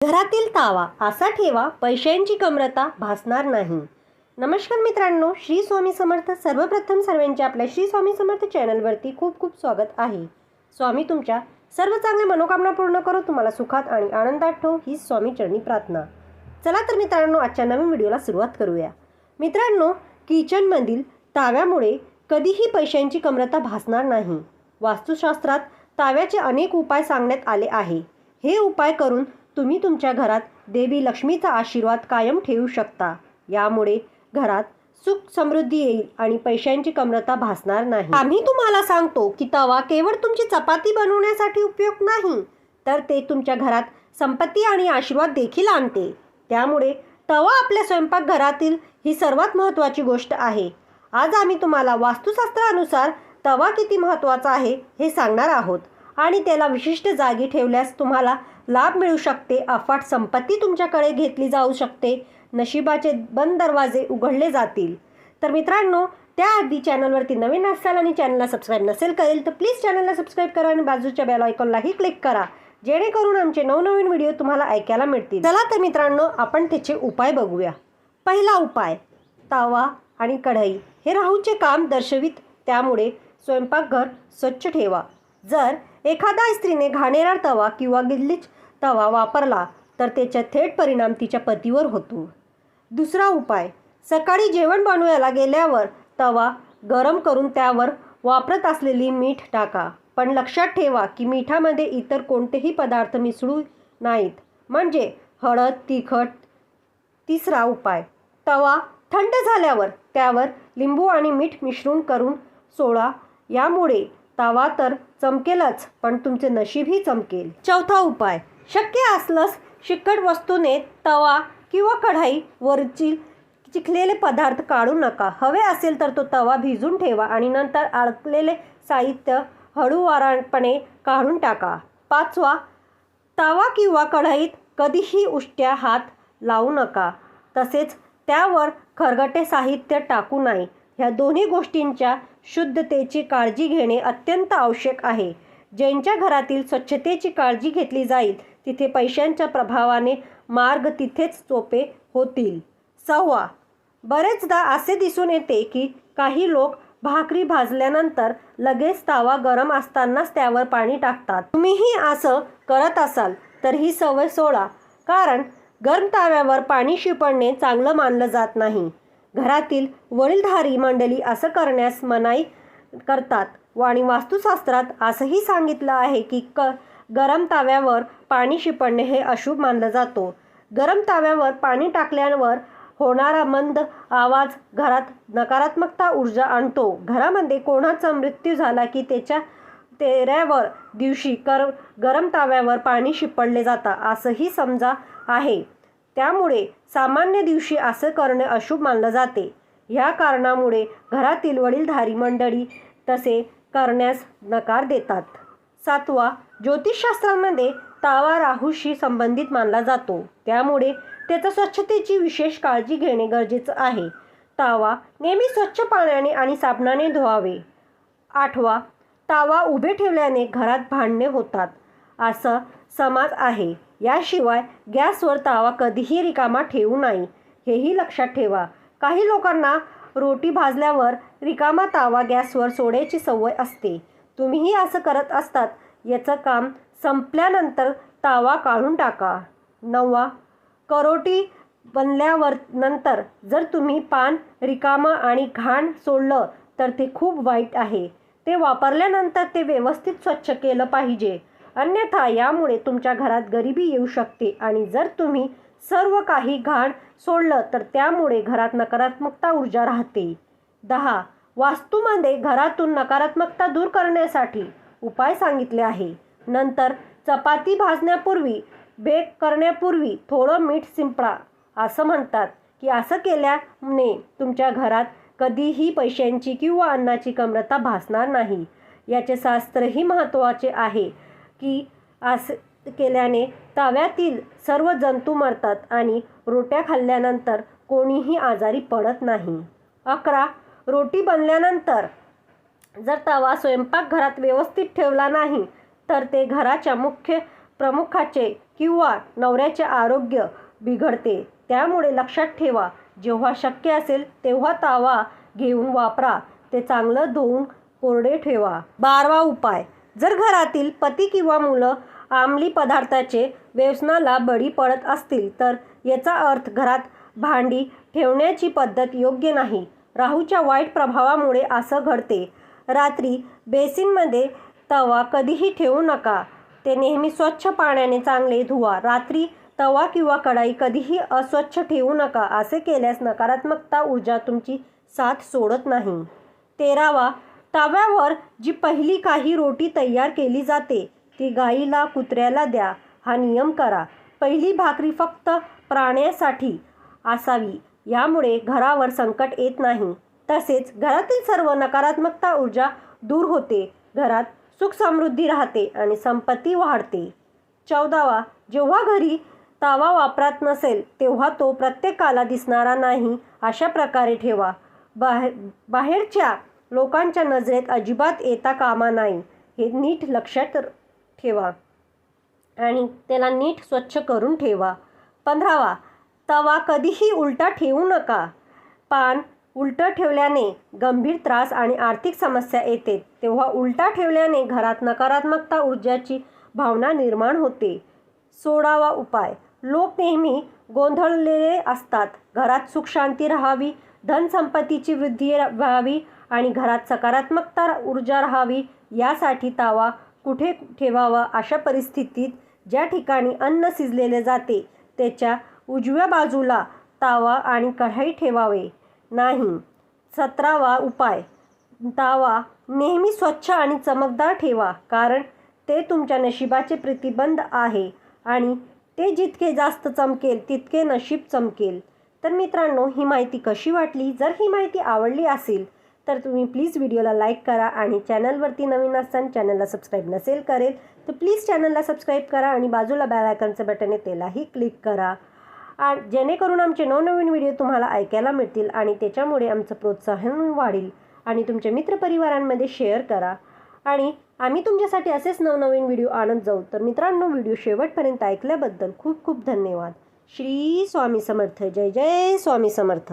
घरातील तावा असा ठेवा पैशांची कमतरता भासणार नाही। नमस्कार मित्रांनो, श्री स्वामी समर्थ। सर्वप्रथम सर्वांचे आपल्या श्री स्वामी समर्थ चॅनलवरती खूप खूप स्वागत आहे। स्वामी तुमच्या सर्व चांगल्या मनोकामना पूर्ण करो, तुम्हाला सुखात आणि आनंदात ठेवो ही स्वामी चरणी प्रार्थना। चला तर मित्रांनो, आजच्या नवीन व्हिडिओला सुरुवात करूया। मित्रांनो, किचनमधील ताव्यामुळे कधीही पैशांची कमतरता भासणार नाही। वास्तुशास्त्रात ताव्याचे अनेक उपाय सांगण्यात आले आहे। हे उपाय करून तुम्ही तुमच्या घरात देवी लक्ष्मीचा आशीर्वाद कायम ठेवू शकता। यामुळे घरात सुख समृद्धी येईल आणि पैशांची कमतरता भासणार नाही। आम्ही तुम्हाला सांगतो की तवा केवळ तुमची चपाती बनवण्यासाठी उपयोग नाही, तर ते तुमच्या घरात संपत्ती आणि आशीर्वाद देखील आणते। त्यामुळे तवा आपल्या स्वयंपाकघरातील ही सर्वात महत्त्वाची गोष्ट आहे। आज आम्ही तुम्हाला वास्तुशास्त्रानुसार तवा किती महत्त्वाचा आहे हे सांगणार आहोत आणि त्याला विशिष्ट जागी ठेवल्यास तुम्हाला लाभ मिळू शकते, अफाट संपत्ती तुमच्याकडे घेतली जाऊ शकते, नशिबाचे बंद दरवाजे उघडले जातील। तर मित्रांनो, त्याआधी चॅनलवरती नवीन असाल आणि चॅनलला सबस्क्राईब नसेल करेल तर प्लीज चॅनलला सबस्क्राईब करा आणि बाजूच्या बेल आयकॉनलाही क्लिक करा, जेणेकरून आमचे नवनवीन व्हिडिओ तुम्हाला ऐकायला मिळतील। चला तर मित्रांनो, आपण त्याचे उपाय बघूया। पहिला उपाय, तवा आणि कढई हे राहूचे काम दर्शवित, त्यामुळे स्वयंपाकघर स्वच्छ ठेवा। जर एखाद्या स्त्रीने घाणेरडा तवा किंवा गिल्लीच तवा वापरला तर त्याचा थेट परिणाम तिच्या पतीवर होतो। दुसरा उपाय, सकाळी जेवण बनवायला गेल्यावर तवा गरम करून त्यावर वापरत असलेली मीठ टाका, पण लक्षात ठेवा की मिठामध्ये इतर कोणतेही पदार्थ मिसळू नाहीत, म्हणजे हळद, तिखट। तिसरा उपाय, तवा थंड झाल्यावर त्यावर लिंबू आणि मीठ मिश्रण करून सोडा। यामुळे तवा तर चमकेलच, पण तुमचे नशीबही चमकेल। चौथा उपाय, शक्य असल्यास चिकट वस्तूने तवा किंवा कढई वरची चिखलेले पदार्थ काढू नका। हवे असेल तर तो तवा भिजून ठेवा आणि नंतर अडकलेले साहित्य हळूवारपणे काढून टाका। पाचवा, तवा किंवा कढईत कधीही उष्ट्या हात लावू नका, तसेच त्यावर खरकटे साहित्य टाकू नये। ह्या दोन्ही गोष्टींच्या शुद्धतेची काळजी घेणे अत्यंत आवश्यक आहे। ज्यांच्या घरातील स्वच्छतेची काळजी घेतली जाईल तिथे पैशांच्या प्रभावाने मार्ग तिथेच सोपे होतील। सहावा, बरेचदा असे दिसून येते की काही लोक भाकरी भाजल्यानंतर लगेच तवा गरम असतानाच त्यावर पाणी टाकतात। तुम्हीही असं करत असाल तर ही सवय सोडा, कारण गरम तव्यावर पाणी शिंपडणे चांगलं मानलं जात नाही। घरातील वडीलधारी मंडळी असं करण्यास मनाई करतात आणि वास्तुशास्त्रात असंही सांगितलं आहे की गरम तव्यावर पाणी शिंपडणे हे अशुभ मानलं जातो। गरम तव्यावर पाणी टाकल्यावर होणारा मंद आवाज घरात नकारात्मकता ऊर्जा आणतो। घरामध्ये कोणाचा मृत्यू झाला की त्याच्या 13व्या दिवशी गरम तव्यावर पाणी शिंपडले जातं असंही समजा आहे। त्यामुळे सामान्य दिवशी असं करणे अशुभ मानलं जाते। ह्या कारणामुळे घरातील वडीलधारी मंडळी तसे करण्यास नकार देतात। सातवा, ज्योतिषशास्त्रामध्ये तवा राहूशी संबंधित मानला जातो, त्यामुळे त्याच्या स्वच्छतेची विशेष काळजी घेणे गरजेचं आहे। तवा नेहमी स्वच्छ पाण्याने आणि साबणाने धुवावे। आठवा, तवा उभे ठेवल्याने घरात भांडणे होतात असं समाज आहे। याशिवाय गॅसवर तवा कधीही रिकामा ठेवू नये, हेही लक्षात ठेवा। काही लोकांना रोटी भाजल्यावर रिकामा तवा गॅसवर सोडायची सवय असते। तुम्हीही असं करत असतात, याचं काम संपल्यानंतर तवा काढून टाका। नववा, करोटी बनल्यावर नंतर जर तुम्ही पान रिकामा आणि घाण सोडलं तर ते खूप वाईट आहे। ते वापरल्यानंतर ते व्यवस्थित स्वच्छ केलं पाहिजे, अन्यथा यामुळे तुमच्या घरात गरिबी येऊ शकते आणि जर तुम्ही सर्व काही घाण सोडलं तर त्यामुळे घरात नकारात्मकता ऊर्जा राहते। 10, वास्तूमध्ये घरातून नकारात्मकता दूर करण्यासाठी उपाय सांगितले आहे। नंतर चपाती भाजण्यापूर्वी, बेक करण्यापूर्वी थोडं मीठ शिंपडा। असं म्हणतात की असं केल्याने तुमच्या घरात कधीही पैशांची किंवा अन्नाची कमतरता भासणार नाही। याचे शास्त्रही महत्त्वाचे आहे की असं केल्याने तव्यातील सर्व जंतू मरतात आणि रोट्या खाल्ल्यानंतर कोणीही आजारी पडत नाही। 11, रोटी बनल्यानंतर जर तवा स्वयंपाकघरात व्यवस्थित ठेवला नाही तर ते घराच्या मुख्य प्रमुखाचे किंवा नवऱ्याचे आरोग्य बिघडते. त्यामुळे लक्षात ठेवा, जेव्हा शक्य असेल तेव्हा तवा घेऊन वापरा. ते चांगलं धुवून कोरडे ठेवा. 12वा उपाय. जर घरातील पती किंवा मुलं अंमली पदार्थाचे व्यसनाला बळी पडत असतील तर याचा अर्थ घरात भांडी ठेवण्याची पद्धत योग्य नाही. राहूच्या वाईट प्रभावामुळे असं घडते. रात्री बेसिनमध्ये तवा कधीही ठेवू नका. ते नेहमी स्वच्छ पाण्याने चांगले धुवा. रात्री तवा किंवा कढई कधीही अस्वच्छ ठेवू नका. असे केल्यास नकारात्मकता ऊर्जा तुमची साथ सोडत नाही. 13वा. तव्यावर जी पहिली काही रोटी तयार केली जाते ती गाईला कुत्र्याला द्या. हा नियम करा. पहिली भाकरी फक्त प्राण्यासाठी असावी. यामुळे घरावर संकट येत नाही. तसेच घरातील सर्व नकारात्मकता ऊर्जा दूर होते. घरात सुख समृद्धी राहते आणि संपत्ती वाढते. 14वा. जेव्हा घरी तवा वापरात नसेल तेव्हा तो प्रत्येकाला दिसणारा नाही अशा प्रकारे ठेवा. बाहेरच्या लोकांच्या नजरेत अजिबात येता कामा नाही. हे नीट लक्षात ठेवा आणि त्याला नीट स्वच्छ करून ठेवा. 15वा. तवा कधीही उलटा ठेवू नका. पान उलटं ठेवल्याने गंभीर त्रास आणि आर्थिक समस्या येते. तेव्हा उलटा ठेवल्याने घरात नकारात्मकता ऊर्जाची भावना निर्माण होते. 16वा उपाय. लोक नेहमी गोंधळलेले असतात. घरात सुख शांती राहावी, धनसंपत्तीची वृद्धी व्हावी आणि घरात सकारात्मकता ऊर्जा राहावी यासाठी तवा कुठे ठेवावा. अशा परिस्थितीत ज्या ठिकाणी अन्न शिजलेले जाते त्याच्या उजव्या बाजूला तवा आणि कढई ठेवावे नाही. 17वा उपाय. तवा नेहमी स्वच्छ आणि चमकदार ठेवा, कारण ते तुमच्या नशिबाचे प्रतिबंध आहे आणि ते जितके जास्त चमकेल तितके नशीब चमकेल. तर मित्रांनो, ही माहिती कशी वाटली? जर ही माहिती आवडली असेल तर तुम्ही प्लीज व्हिडिओला लाईक करा आणि चॅनलवरती नवीन असताना चॅनलला सबस्क्राईब नसेल करेल तर प्लीज चॅनलला सबस्क्राईब करा आणि बाजूला बेल आयकॉनचं बटन आहे त्यालाही क्लिक करा. आणि जेणेकरून आमचे नवनवीन व्हिडिओ तुम्हाला ऐकायला मिळतील आणि त्याच्यामुळे आमचं प्रोत्साहन वाढेल. आणि तुमच्या मित्रपरिवारांमध्ये शेअर करा आणि आम्ही तुमच्यासाठी असेच नवनवीन व्हिडिओ आणत जाऊ. तर मित्रांनो, व्हिडिओ शेवटपर्यंत ऐकल्याबद्दल खूप खूप धन्यवाद. श्री स्वामी समर्थ. जय जय स्वामी समर्थ.